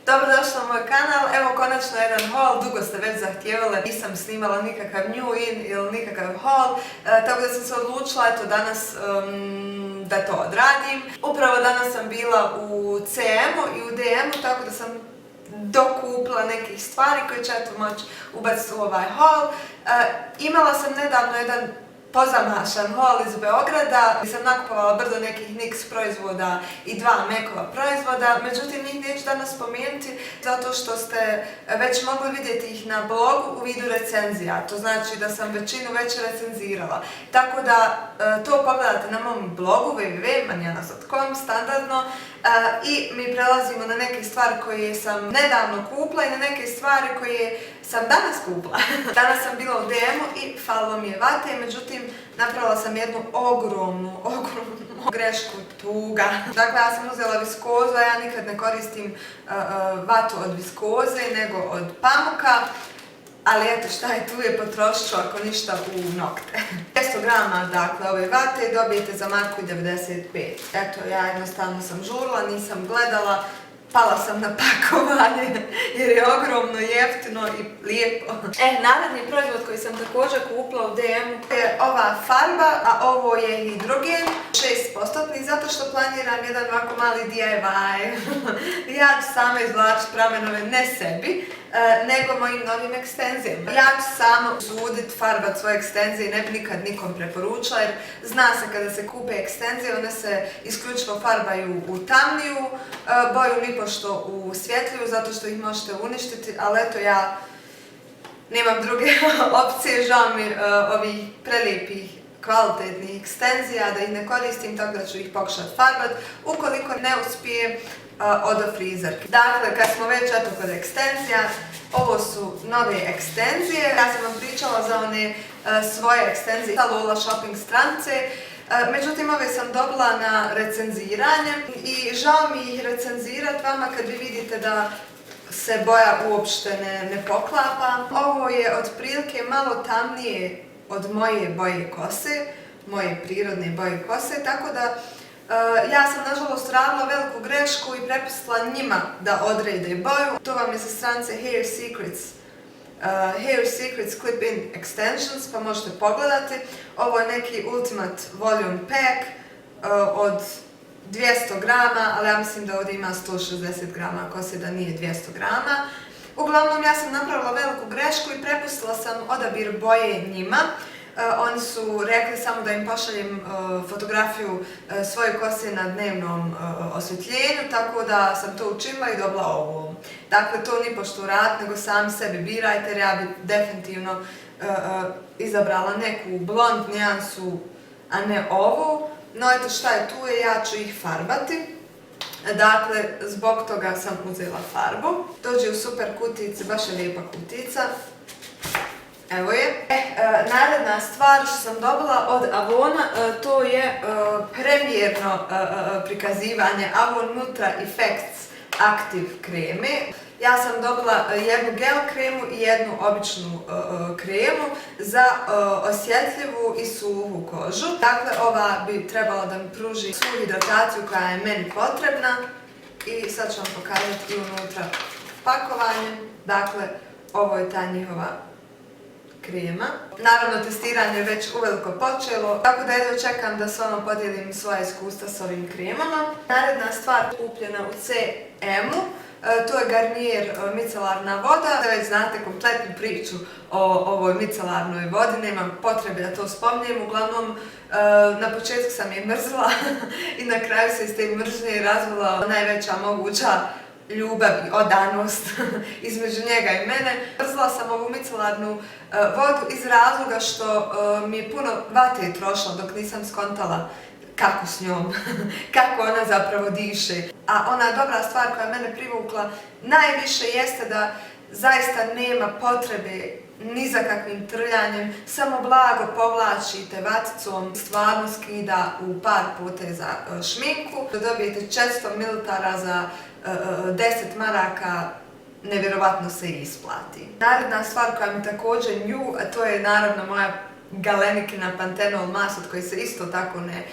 Dobrodošli na moj kanal, evo konačno jedan haul, dugo ste već zahtijevali, nisam snimala nikakav new in ili nikakav haul, tako da sam se odlučila eto danas da to odradim. Upravo danas sam bila u CM-u i u DM-u, tako da sam dokupila nekih stvari koje ću eto moći ubaciti u ovaj haul. Imala sam nedavno jedan pozamašan haul iz Beograda gdje sam nakupovala brdo nekih NYX proizvoda i 2 Macova proizvoda, međutim njih neću danas spomenuti zato što ste već mogli vidjeti ih na blogu u vidu recenzija, to znači da sam većinu već recenzirala. Tako da to pogledate na mom blogu www.manjanas.com standardno i mi prelazimo na neke stvari koje sam nedavno kupila i na neke stvari koje sam danas kupila. Danas sam bila u DM-u i falilo mi je vate, međutim napravila sam jednu ogromnu grešku, tuga. Dakle, ja sam uzela viskozu, a ja nikad ne koristim vatu od viskoze, nego od pamuka. Ali eto šta je tu je potrošit ću ako ništa u nokte. 200 grama dakle ove vate dobijete za marku 95. Eto ja jednostavno sam žurila, nisam gledala, pala sam na pakovanje jer je ogromno, jeftino i lijepo. Naredni proizvod koji sam također kupila u DM-u je ova farba, a ovo je hidrogen 6% zato što planiram jedan ovako mali DIY. Ja ću sama izvlačiti pramenove ne sebi, nego mojim novim ekstenzijama. Ja ću samo sudit, farbat svoje ekstenzije i ne bi nikad nikom preporučila jer zna se kada se kupe ekstenzije, one se isključivo farbaju u tamniju boju, nipošto u svjetliju, zato što ih možete uništiti, ali eto ja nemam druge opcije, žao mi ovih prelijepih kvalitetnih ekstenzija da ih ne koristim, tako da ću ih pokušati farbat. Ukoliko ne uspijem, odo frizerke. Dakle, kad smo već eto kod ekstenzija, ovo su nove ekstenzije. Ja sam vam pričala za one svoje ekstenzije sa Lola Shopping stranice. Međutim, ove sam dobila na recenziranje i žao mi ih recenzirat vama kad vi vidite da se boja uopšte ne poklapa. Ovo je otprilike malo tamnije od moje boje kose, moje prirodne boje kose, tako da ja sam nažalost radila veliku grešku i prepustila njima da odrede boju. To vam je sa stranice Hair Secrets Clip-In Extensions, pa možete pogledati. Ovo je neki Ultimate Volume Pack od 200 grama, ali ja mislim da ovdje ima 160 grama kose, da nije 200 grama. Uglavnom, ja sam napravila veliku grešku i prepustila sam odabir boje njima. Oni su rekli samo da im pošaljem fotografiju svoje kose na dnevnom osvjetljenju, tako da sam to učinila i dobila ovo. Dakle, to nipošto rad, nego sami sebi birajte jer ja bi definitivno izabrala neku blond nijansu, a ne ovu. No eto šta je tu je, ja ću ih farbati. Dakle, zbog toga sam uzela farbu. Dođe u super kutici, baš je lijepa kutica. Evo je. Naredna stvar što sam dobila od Avona, to je premijerno prikazivanje Avon Nutra Effects Active kreme. Ja sam dobila jednu gel kremu i jednu običnu kremu za osjetljivu i suhu kožu. Dakle, ova bi trebala da mi pruži svu hidrataciju koja je meni potrebna. I sad ću vam pokazati i unutra pakovanje. Dakle, ovo je ta njihova krema. Naravno, testiranje je već uveliko počelo, tako da jedno čekam da s vama podijelim svoje iskustva s ovim kremama. Naredna stvar kupljena u CM-u, to je Garnier micelarna voda. Da već znate kompletnu priču o ovoj micelarnoj vodi, nemam potrebe da to spominjem. Uglavnom, na početku sam je mrzila i na kraju se iz te mržnje razvila najveća moguća ljubav i odanost između njega i mene. Mrzila sam ovu micelarnu vodu iz razloga što mi je puno vate trošila dok nisam skontala kako s njom, kako ona zapravo diše. A ona dobra stvar koja mene privukla najviše jeste da zaista nema potrebe ni za kakvim trljanjem, samo blago povlačite vaticom, stvarno skida u par poteza šminku. Dobijete 400 ml za 10 maraka, nevjerovatno se isplati. Naredna stvar koja mi također nju, a to je naravno moja galenikina Panthenol mast od koje se isto tako ne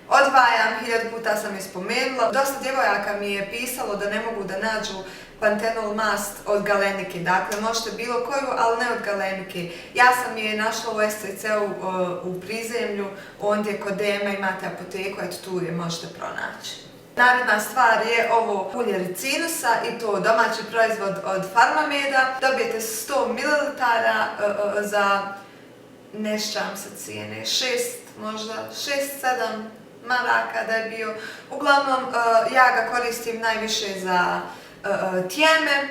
odvajam, 1000 puta sam je spomenula. Dosta djevojaka mi je pisalo da ne mogu da nađu pantenol mast od Galenike. Dakle, možete bilo koju, ali ne od Galenike. Ja sam je našla u SCC-u u prizemlju, ondje kod Dema imate apoteku, eto tu je možete pronaći. Naredna stvar je ovo ulje ricinusa i to domaći proizvod od Farmameda. Dobijete 100 ml za, ne sjećam se cijene, 6-7 maraka da je bio. Uglavnom, ja ga koristim najviše za tjeme,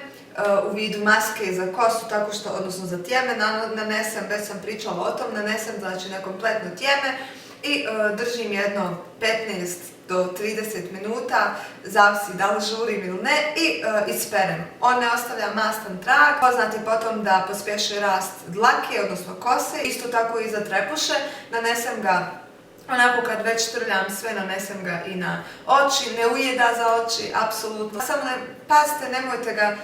u vidu maske za kosu, tako što, odnosno za tjeme, nanesem, već sam pričala o tom, nanesem znači na kompletno tjeme i držim jedno 15 do 30 minuta, zavisi da li žurim ili ne, i isperem. On ne ostavlja mastan trag, poznat je potom da pospješuje rast dlake, odnosno kose, isto tako i za trepuše. Nanesem ga onako kad već trljam sve, nanesem ga i na oči, ne ujeda za oči, apsolutno. Samo pazite, nemojte ga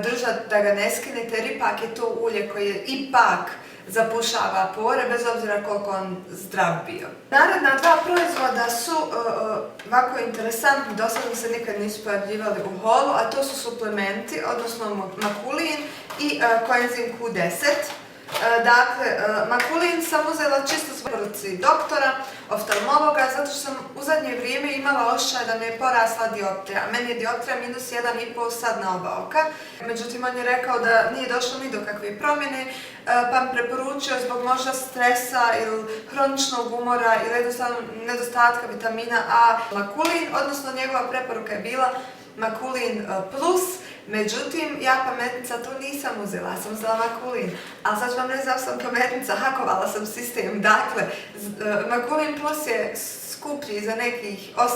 držati da ga ne skinete, jer ipak je to ulje koje je ipak zapušava pore, bez obzira koliko on zdrav bio. Naredna dva proizvoda su ovako interesantni, do sada se nikad nisu pojavljivali u holu, a to su suplementi, odnosno makulin i koenzim Q10. Dakle, makulin sam uzela čisto zbog preporuci doktora, oftalmologa, zato što sam u zadnje vrijeme imala osjećaj da mi je porasla dioptrija. Meni je dioptrija -1,5 sad na oba oka. Međutim, on je rekao da nije došlo ni do kakve promjene, pa mi preporučio zbog možda stresa ili hroničnog umora ili jednostavno nedostatka vitamina A makulin, odnosno njegova preporuka je bila makulin plus. Međutim, ja pametnica to nisam uzela, ja sam uzela makulin, ali sad ću vam reći da sam pametnica, hakovala sam sistem. Dakle, makulin plus je skuplji za nekih 8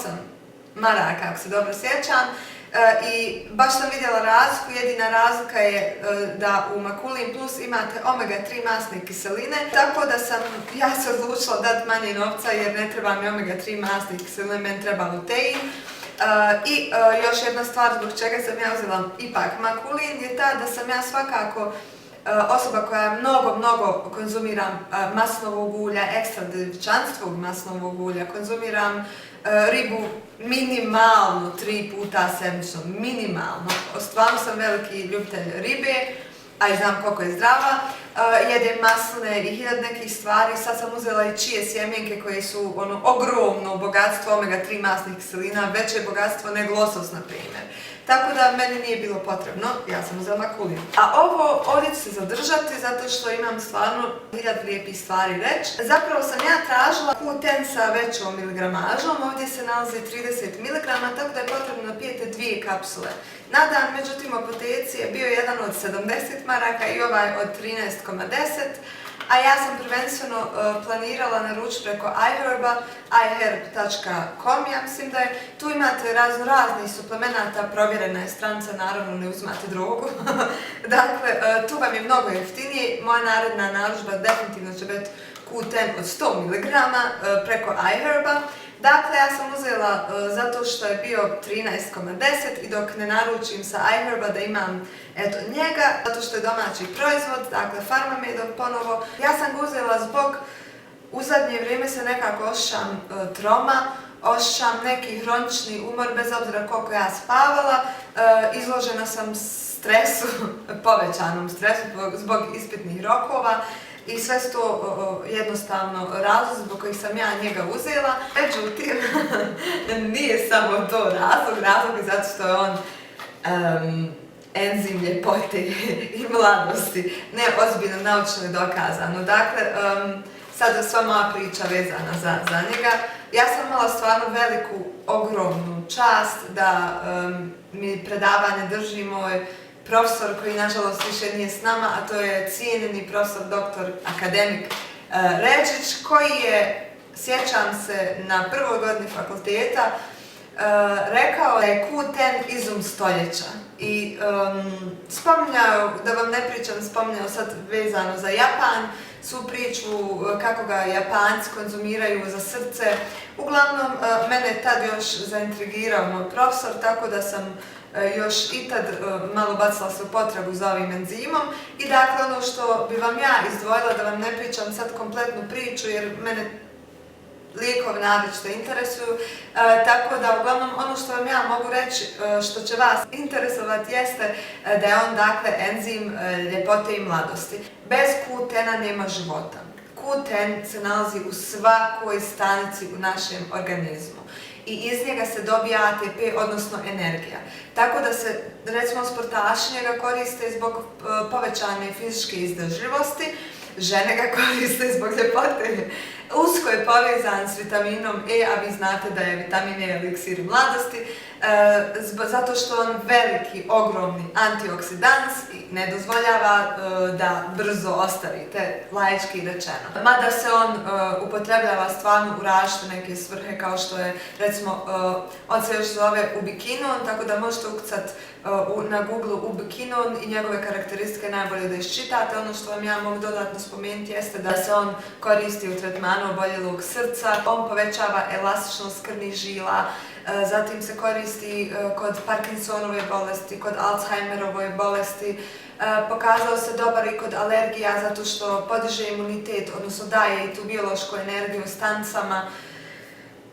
maraka, ako se dobro sjećam, i baš sam vidjela razliku. Jedina razlika je da u makulin plus imate omega-3 masne kiseline, tako da sam ja se odlučila dati manje novca jer ne treba mi omega-3 masne kiseline, meni treba lutein. I još jedna stvar zbog čega sam ja uzela ipak makulin je ta da sam ja svakako osoba koja mnogo konzumiram maslinovog ulja, ekstra djevičanstvog maslinovog ulja, konzumiram ribu minimalno 3 puta sedmično, minimalno. Stvarno sam veliki ljubitelj ribe, a i znam koliko je zdrava. Jedem masline i hiljad nekih stvari. Sad sam uzela i čije sjemenke koje su ogromno bogatstvo omega-3 masnih kiselina, veće bogatstvo nego losos, na primjer. Tako da meni nije bilo potrebno, ja sam uzela makulin. A ovo ovdje ću se zadržati zato što imam stvarno hiljad lijepih stvari reći. Zapravo sam ja tražila Q10 sa većom miligramažom, ovdje se nalazi 30 mg, tako da je potrebno da pijete 2 kapsule na dan. Međutim, u apoteci je bio jedan od 70 maraka i ovaj od 13,10, a ja sam prvenstveno planirala naručiti preko iHerba, iherb.com, ja mislim da je. Tu imate raznih suplemenata, provjerena je stranica, naravno ne uzimate drogu. Dakle, tu vam je mnogo jeftinije. Moja naredna narudžba definitivno će biti Q10 od 100 mg preko iHerba. Dakle, ja sam uzela zato što je bio 13,10 i dok ne naručim sa iHerba da imam eto njega, zato što je domaći proizvod, dakle Farmamedov ponovo. Ja sam ga uzela zbog, u zadnje vrijeme se nekako osjećam troma, osjećam neki hronični umor, bez obzira koliko ja spavala, izložena sam stresu, povećanom stresu zbog ispitnih rokova. I sve su to jednostavno razlog zbog kojih sam ja njega uzela. Međutim, nije samo to razlog je zato što je on enzim ljepote i mladosti. Ne, ozbiljno naučno je dokazano. Dakle, sad sva moja priča vezana za njega. Ja sam imala stvarno veliku, ogromnu čast da mi predavanje drži moj profesor koji nažalost više nije s nama, a to je cijenjeni profesor doktor akademik Rečić, koji je, sjećam se, na prvoj godini fakulteta rekao da je Q10 izum stoljeća. I spominjao, da vam ne pričam, spominjao sad vezano za Japan, svu priču kako ga Japanci konzumiraju za srce. Uglavnom, mene je tad još zaintrigirao moj profesor, tako da sam još i tad malo bacila se u potragu za ovim enzimom. I dakle, ono što bi vam ja izdvojila, da vam ne pričam sad kompletnu priču, jer mene lijekovi naročito interesuju, tako da uglavnom ono što vam ja mogu reći što će vas interesovati jeste da je on dakle enzim ljepote i mladosti. Bez Q10 nema života. Q10 se nalazi u svakoj stanici u našem organizmu i iz njega se dobija ATP, odnosno energija. Tako da se, recimo, sportaši njega koriste zbog povećane fizičke izdržljivosti, žene ga koriste zbog ljepote. Usko je povezan s vitaminom E, a vi znate da je vitamin E eliksir mladosti, zato što on veliki, ogromni antioksidans i ne dozvoljava da brzo ostarite, laički rečeno. Mada se on upotrebljava stvarno u različite neke svrhe, kao što je, recimo, on se još zove ubiquinon, tako da možete ukucati na Google ubiquinon i njegove karakteristike najbolje da iščitate. Ono što vam ja mogu dodatno spomenuti jeste da se on koristi u tretmanu oboljelog srca, on povećava elastičnost krvnih žila, zatim se koristi kod Parkinsonove bolesti, kod Alzheimerove bolesti, pokazao se dobar i kod alergija zato što podiže imunitet, odnosno daje i tu biološku energiju stanicama.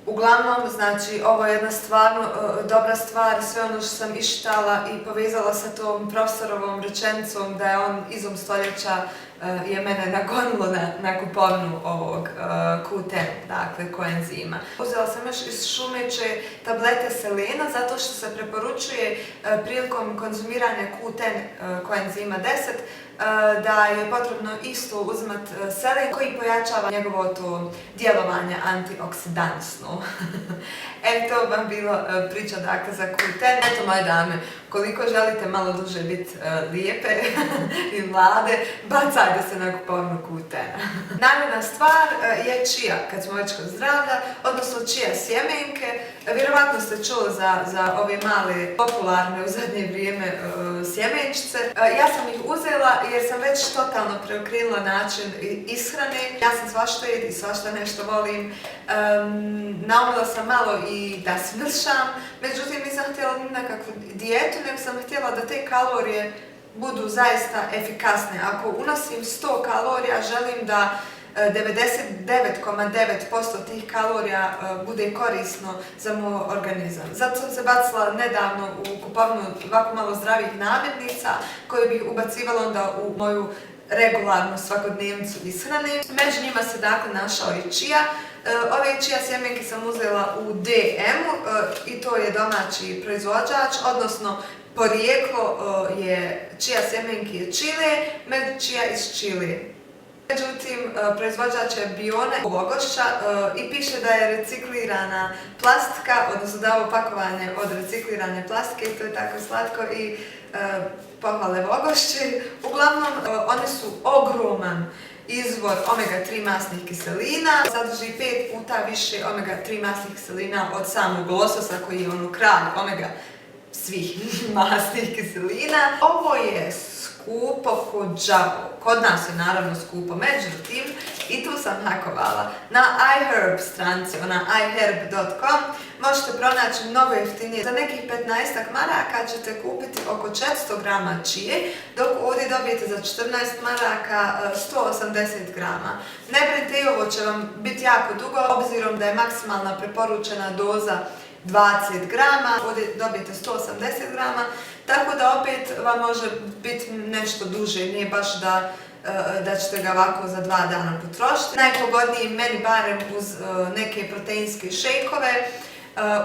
Uglavnom, znači, ovo je jedna stvarno dobra stvar, sve ono što sam iščitala i povezala sa tom profesorovom rečenicom da je on izum stoljeća je mene nagonilo na kupovinu ovog Q10, dakle, koenzima. Uzela sam još iz šumeće tablete selena zato što se preporučuje prilikom konzumiranja Q10 koenzima 10 da je potrebno isto uzimati selen koji pojačava njegovo to djelovanje antioksidansno. To vam bilo priča dakle za Q10. Eto, moje dame, koliko želite malo duže biti lijepe i mlade, bacajte se na kupovinu Q10. Naredna stvar je čija, kad smo već kod zdravlja, odnosno čija sjemenke. Vjerovatno ste čuli za ove male, popularne u zadnje vrijeme sjemenčice. Ja sam ih uzela jer sam već totalno preokrenula način ishrane. Ja sam svašta jedi i svašta nešto volim. Naumila sam malo i da smršam, međutim nisam htjela ni nekakvu dijetu, nego sam htjela da te kalorije budu zaista efikasne. Ako unosim 100 kalorija, želim da 99,9% tih kalorija bude korisno za moj organizam. Zato sam se bacila nedavno u kupovinu ovako malo zdravih namirnica koje bih ubacivala onda u moju regularnu svakodnevnicu ishrane. Među njima se dakle našao i čija. Ove čija sjemenke sam uzela u DM-u i to je domaći proizvođač, odnosno porijeklo je čija sjemenke je Čile, med čija iz Čile. Međutim, proizvođač je Bione Vogošća i piše da je reciklirana plastika, odnosno da je ovo pakovanje od reciklirane plastike i to je tako slatko i pohvale Vogošći. Uglavnom, one su ogroman izvor omega-3 masnih kiselina, sadrži 5 puta više omega-3 masnih kiselina od samog lososa koji je kralj omega svih masnih kiselina. Ovo je skupo ko đavo. Kod nas je naravno skupo, međutim, i tu sam hakovala. Na iHerb stranici, iherb.com, možete pronaći mnogo jeftinije. Za nekih 15 maraka ćete kupiti oko 400 grama čije, dok ovdje dobijete za 14 maraka 180 grama. Ne brinite, i ovo će vam biti jako dugo, obzirom da je maksimalna preporučena doza 20 grama, ovdje dobijete 180 grama, tako da opet vam može biti nešto duže, nije baš da ćete ga ovako za 2 dana potrošiti. Najpogodniji meni barem uz neke proteinske šejkove.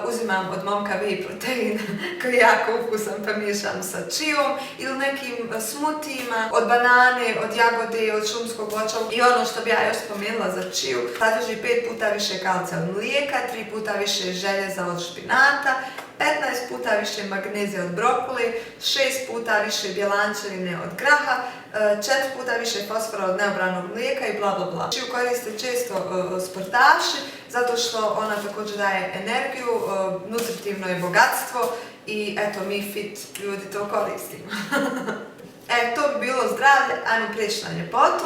Uzimam od momka whey protein koji je jako ukusan pa miješam sa čijom ili nekim smutijima od banane, od jagode, od šumskog voća. I ono što bi ja još spomenula za čiju, sadrži 5 puta više kalcija od mlijeka, 3 puta više željeza od špinata, 15 puta više magnezija od brokuli, 6 puta više bjelančevine od graha, 4 puta više fosfora od neobranog mlijeka i bla bla bla. Čiju koriste često sportaši zato što ona također daje energiju, nutritivno je bogatstvo i eto mi fit ljudi to koristimo. To bi bilo zdravlje, ajmo prijeći na ljepotu.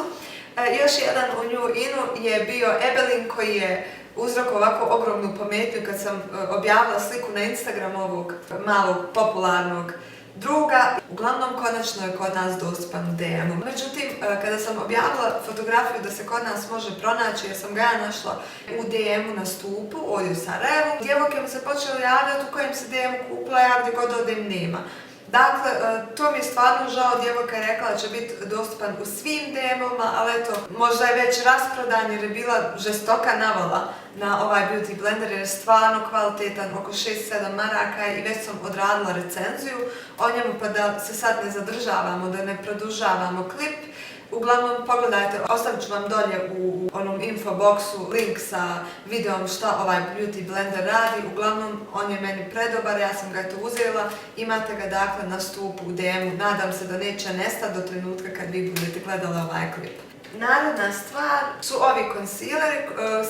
Još jedan u New Inu je bio Ebelin koji je uzrokao ovako ogromnu pometnju kad sam objavila sliku na Instagram ovog malog popularnog druga. Uglavnom, konačno je kod nas dostupan u DM-u. Međutim, kada sam objavila fotografiju da se kod nas može pronaći, jer sam ga ja našla u DM-u na stupu, ovdje u Sarajevu, djevojke mi se počele javljati u kojem se DM-u kupila, ja gdje god odem nema. Dakle, to mi je stvarno žao, djevojka je rekla da će biti dostupan u svim DM-ovima, ali eto, možda je već rasprodan jer je bila žestoka navala na ovaj Beauty Blender jer je stvarno kvalitetan, oko 6-7 maraka i već sam odradila recenziju o njemu, pa da se sad ne zadržavamo, da ne produžavamo klip. Uglavnom, pogledajte, ostavit ću vam dolje u onom infoboxu link sa videom šta ovaj Beauty Blender radi. Uglavnom, on je meni predobar, ja sam ga to uzela. Imate ga dakle na stupu u DM-u. Nadam se da neće nestati do trenutka kad vi budete gledali ovaj klip. Naredna stvar su ovi concealeri.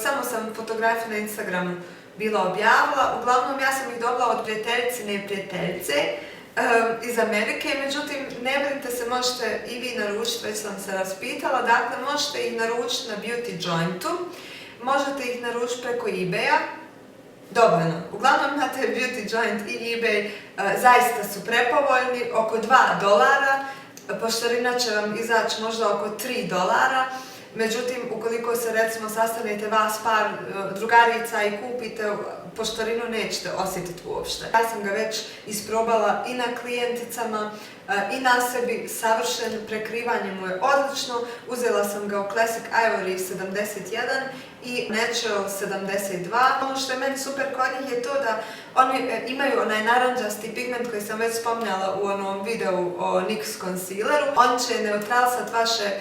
Samo sam fotografiju na Instagramu bila objavila. Uglavnom, ja sam ih dobila od prijateljice i prijateljice iz Amerike, međutim ne brinite se, možete i vi naručiti, već sam se raspitala, dakle možete ih naručiti na Beauty Jointu, možete ih naručiti preko eBaya, dovoljno. Uglavnom imate Beauty Joint i eBay, zaista su prepovoljni, oko $2, poštarina će vam izaći možda oko $3, međutim ukoliko se recimo sastanete vas par drugarica i kupite, poštarinu nećete osjetiti uopšte. Ja sam ga već isprobala i na klijenticama i na sebi, savršen, prekrivanje mu je odlično. Uzela sam ga u Classic Ivory 71 i Natural 72. Ono što je meni super kod njih je to da oni imaju onaj naranđasti pigment koji sam već spominjala u onom videu o NYX concealeru. On će neutralisati vaše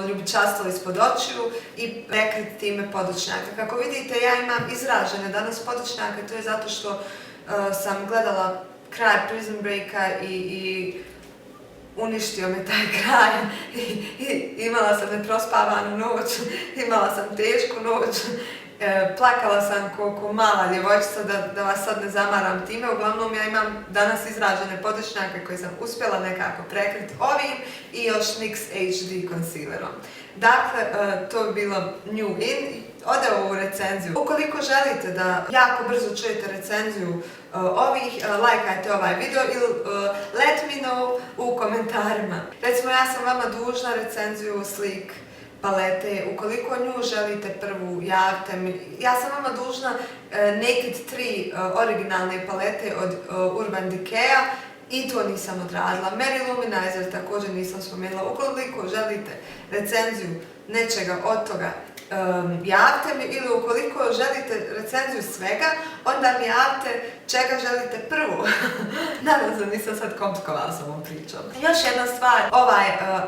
ljubičastvo ispod očiju i prekriti time podočnjaka. Kako vidite, ja imam izražene danas podočnjake, to je zato što sam gledala kraj Prison Breaka i uništio me taj kraj i imala sam neprospavanu noć, imala sam tešku noć, plakala sam ko mala djevojčica, da vas sad ne zamaram time. Uglavnom, ja imam danas izražene podočnjake koje sam uspjela nekako prekriti ovim i još NYX HD concealerom. Dakle, to je bilo new in. Ode ovu recenziju. Ukoliko želite da jako brzo čujete recenziju ovih, lajkajte ovaj video ili let me know u komentarima. Recimo, ja sam vama dužna recenziju slik palete. Ukoliko nju želite prvu, javite mi. Ja sam vama dužna Naked 3 originalne palete od Urban Decaya i to nisam odradila. Mary Luminizer također nisam spomenula. Ukoliko želite recenziju nečega od toga, javite mi, ili ukoliko želite recenziju svega, onda mi javite čega želite prvu. Nadam se da nisam sad komplikovala s ovom pričom. Još jedna stvar, ovaj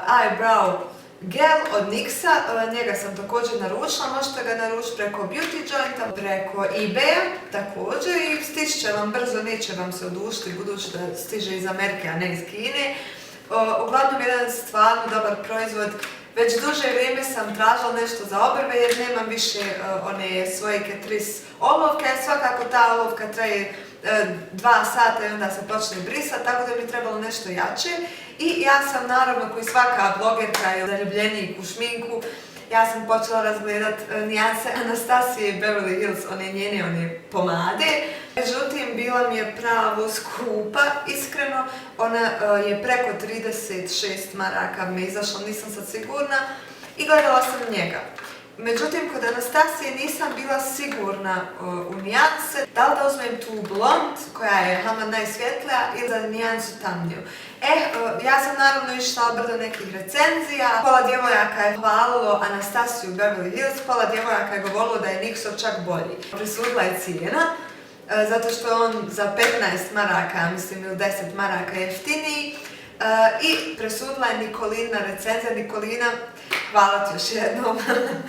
eyebrow gel od NYX-a, njega sam također naručila, možete ga naručiti preko Beauty Jointa, preko eBaya također i stići će vam brzo, neće vam se odušiti budući da stiže iz Amerike, a ne iz Kine. Uglavnom, jedan stvarno dobar proizvod. Već duže vrijeme sam tražila nešto za obrve jer nemam više one svoje Catrice olovke, svakako ta olovka traje 2 sata i onda se počne brisati, tako da mi je trebalo nešto jače. I ja sam naravno, koji svaka blogerka ili zaljubljenik u šminku, ja sam počela razgledat nijanse Anastasije Beverly Hills, one pomade. Međutim, bila mi je pravo skupa, iskreno. Ona je preko 36 maraka me izašla, nisam sad sigurna i gledala sam njega. Međutim, kod Anastasije nisam bila sigurna u nijanse, da li da uzmem tu blond, koja je hama najsvjetlija, ili da nijansu tamniju. Ja sam naravno išla brdo nekih recenzija, pola djevojaka je hvalilo Anastasiju Beverly Hills, pola djevojaka je govorilo da je NYX čak bolji. Presudila je cijena, zato što je on za 15 maraka, mislim, ili 10 maraka jeftiniji. I presudila je Nikolina recenzija. Nikolina, hvala ti još jednom.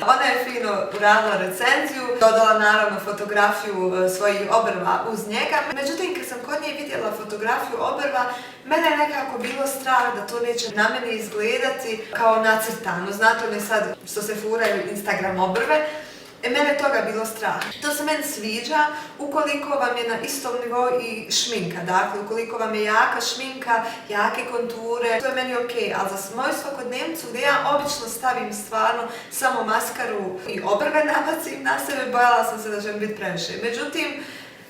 Ona je fino uradila recenziju, dodala naravno fotografiju svojih obrva uz njega. Međutim, kad sam kod nje vidjela fotografiju obrva, mene je nekako bilo strah da to neće na mene izgledati kao nacrtano. Znate one sad što se furaju Instagram obrve. Mene je toga bilo strah. To se meni sviđa ukoliko vam je na istom nivou i šminka. Dakle, ukoliko vam je jaka šminka, jake konture, to je meni okej. Ali za moju svakodnevnicu gdje ja obično stavim stvarno samo maskaru i obrve nabacim na sebe, bojala sam se da će mi biti previše. Međutim,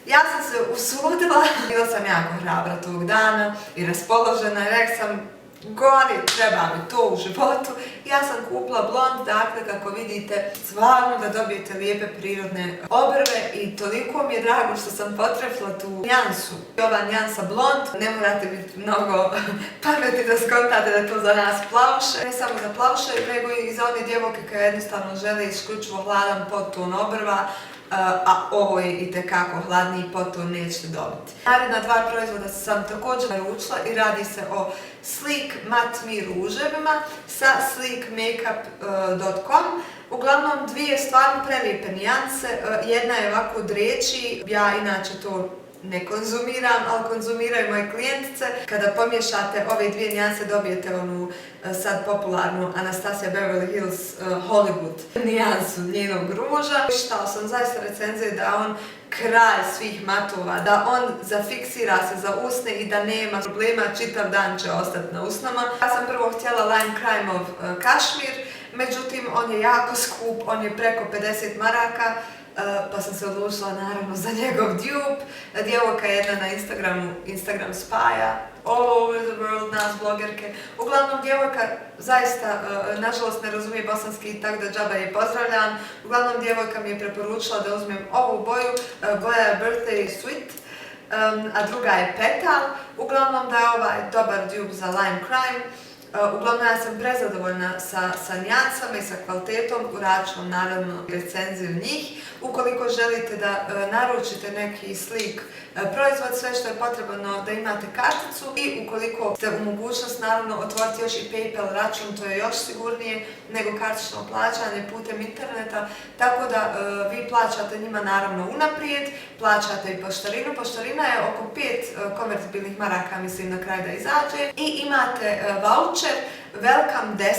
Ja sam se usudila, bila sam jako hrabra tog dana i raspoložena i rekla sam gori, treba mi to u životu. Ja sam kupila blond, dakle kako vidite, stvarno da dobijete lijepe prirodne obrve i toliko mi je drago što sam potrefila tu nijansu. Ova nijansa blond, ne morate biti mnogo pametni da skontate da je to za nas plavuše. Ne samo za plavuše, nego i za one djevojke koje jednostavno žele isključivo hladan podton obrva, a ovo je itekako hladniji podton nećete dobiti. Naredna dva proizvoda sam također naručila i radi se o Sleek Matte Me ruževima sa sleekmakeup.com. Uglavnom dvije stvarno prelijepe nijanse, jedna je ovako dreći, ja inače to ne konzumiram, ali konzumiraju moje klijentice. Kada pomiješate ove dvije nijanse dobijete onu sad popularnu Anastasia Beverly Hills Hollywood nijansu njenog ruža. Čitala sam zaista recenzije da on kralj svih matova, da on zafiksira se za usne i da nema problema, čitav dan će ostati na usnama. Ja sam prvo htjela Lime Crimeov kašmir, međutim on je jako skup, on je preko 50 maraka. Pa sam se odlučila naravno za njegov dupe. Djevojka je jedna na Instagram spaja all over the world, nas blogerke. Uglavnom djevojka zaista, nažalost ne razumije bosanski, tako da džaba je pozdravljam. Uglavnom djevojka mi je preporučila da uzmem ovu boju, boja je Birthday Sweet, a druga je Petal. Uglavnom da je ovaj dobar dupe za Lime Crime. Uglavnom ja sam prezadovoljna sa nijansama i sa kvalitetom, uradit ću vam naravno recenziju njih. Ukoliko želite da naručite neki Sleek proizvod, sve što je potrebno da imate karticu i ukoliko ste u mogućnost naravno otvoriti još i PayPal račun, to je još sigurnije nego kartično plaćanje putem interneta, tako da vi plaćate njima naravno unaprijed, plaćate i poštarinu. Poštarina je oko 5 konvertibilnih maraka, mislim na kraj da izađe, i imate voucher Welcome 10,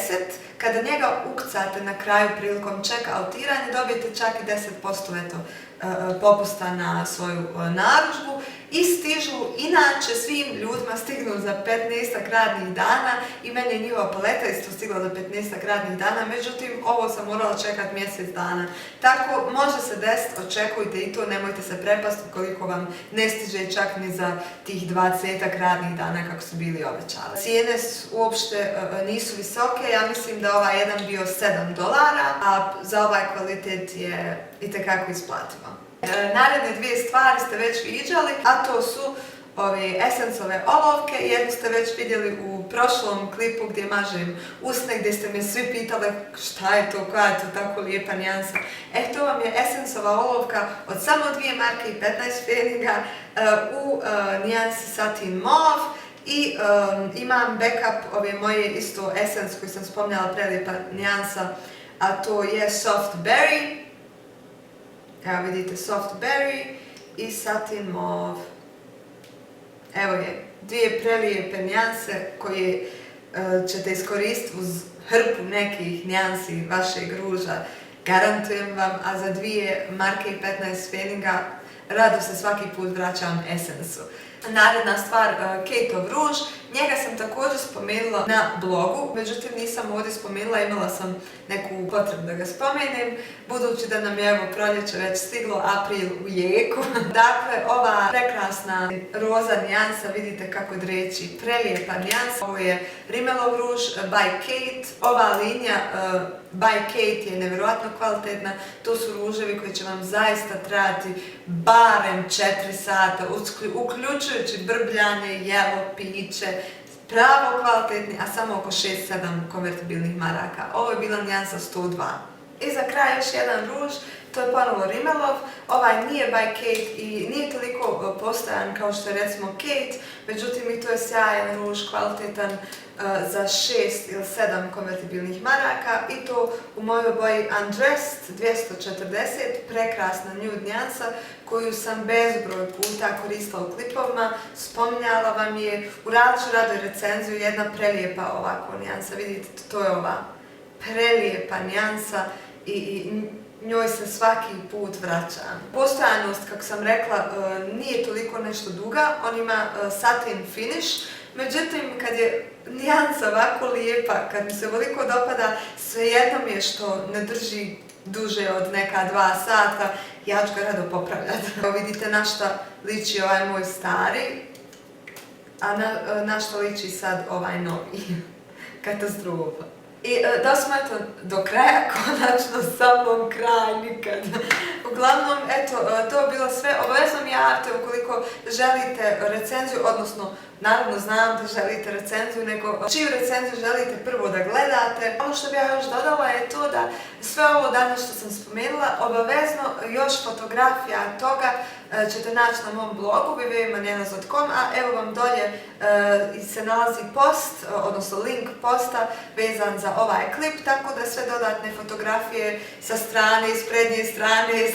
kada njega ukcate na kraju prilikom check-outiranja dobijete čak i 10% popusta na svoju narudžbu i stižu, inače svim ljudima stignu za 15 radnih dana i meni je njihova paleta isto stigla za 15 radnih dana, međutim ovo sam morala čekati mjesec dana. Tako može se desiti, očekujte i to, nemojte se prepasti ukoliko vam ne stiže čak ni za tih 20 radnih dana kako su bili obećali. Cijene uopšte nisu visoke, ja mislim da ovaj jedan bio $7, a za ovaj kvalitet je itekako isplativo. Naredne dvije stvari ste već viđali, a to su ove Essence-ove olovke. Jednu ste već vidjeli u prošlom klipu gdje mažem usne, gdje ste me svi pitali šta je to, koja je to tako lijepa nijansa. To vam je Essence-ova olovka od samo 2 marke i 15 pfeninga u nijansi Satin Mauve. I imam backup ove moje isto Essence koju sam spominjala, prelijepa nijansa, a to je Soft Berry. Evo vidite Soft Berry i Satin Mauve. Evo je, dvije prelijepe nijanse koje ćete iskoristiti uz hrpu nekih nijansi vašeg ruža, garantujem vam, a za 2 marke i 15 pfeninga rado se svaki put vraćam Essence-u. Naredna stvar, Kateov ruž, njega sam također spomenula na blogu, međutim nisam ovdje spomenula, imala sam neku potrebu da ga spomenem, budući da nam je evo proljeće već stiglo, april u jeku. Dakle, ova prekrasna roza nijansa, vidite kako dreći, prelijepa nijansa. Ovo je Rimmelov ruž by Kate. Ova linija by Kate je nevjerojatno kvalitetna, to su ruževi koji će vam zaista trajati barem 4 sata, uključujući brbljanje, jelo, piće, pravo kvalitetni, a samo oko 6-7 konvertibilnih maraka. Ovo je bila nijansa 102. I za kraj još jedan ruž, to je ponovo Rimmelov. Ovaj nije by Kate i nije toliko postojan kao što je recimo Kate, međutim i to je sjajan ruž, kvalitetan za 6 ili 7 konvertibilnih maraka i to u mojoj boji Undressed 240, prekrasna nude nijansa koju sam bezbroj puta koristila u klipovima, spominjala vam je, uradit ću rado recenziju, jedna prelijepa ovako nijansa, vidite, to je ova prelijepa nijansa i njoj se svaki put vraćam. Postojanost, kako sam rekla, nije toliko nešto duga, on ima satin finish, međutim kad je nijansa ovako lijepa, kad mi se ovoliko dopada, svejedno mi je što ne drži duže od neka 2 sata ja ću ga rado popravljati. Evo vidite na šta liči ovaj moj stari, a na što liči sad ovaj novi. Katastrofa. I da smo eto do kraja, konačno samom kraj nikad. Uglavnom, eto, to je bilo sve. Obavezno mi javite ukoliko želite recenziju, odnosno, naravno znam da želite recenziju, nego čiju recenziju želite prvo da gledate. Ono što bih ja još dodala je to da sve ovo danas što sam spomenula, obavezno još fotografija toga ćete naći na mom blogu www.manjenas.com, a evo vam dolje se nalazi post, odnosno link posta vezan za ovaj klip, tako da sve dodatne fotografije sa strane, iz prednje strane,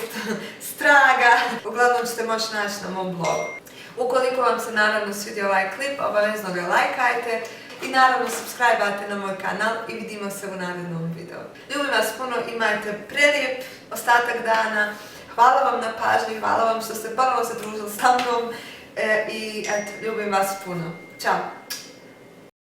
straga, uglavnom ćete moći naći na mom blogu. Ukoliko vam se naravno svidio ovaj klip, obavezno ga lajkajte i naravno subscribe-ajte na moj kanal i vidimo se u narednom videu. Ljubim vas puno, imajte prelijep ostatak dana. Hvala vam na pažnji, hvala vam što ste ponovo se družili sa mnom i eto, ljubim vas puno. Ćao!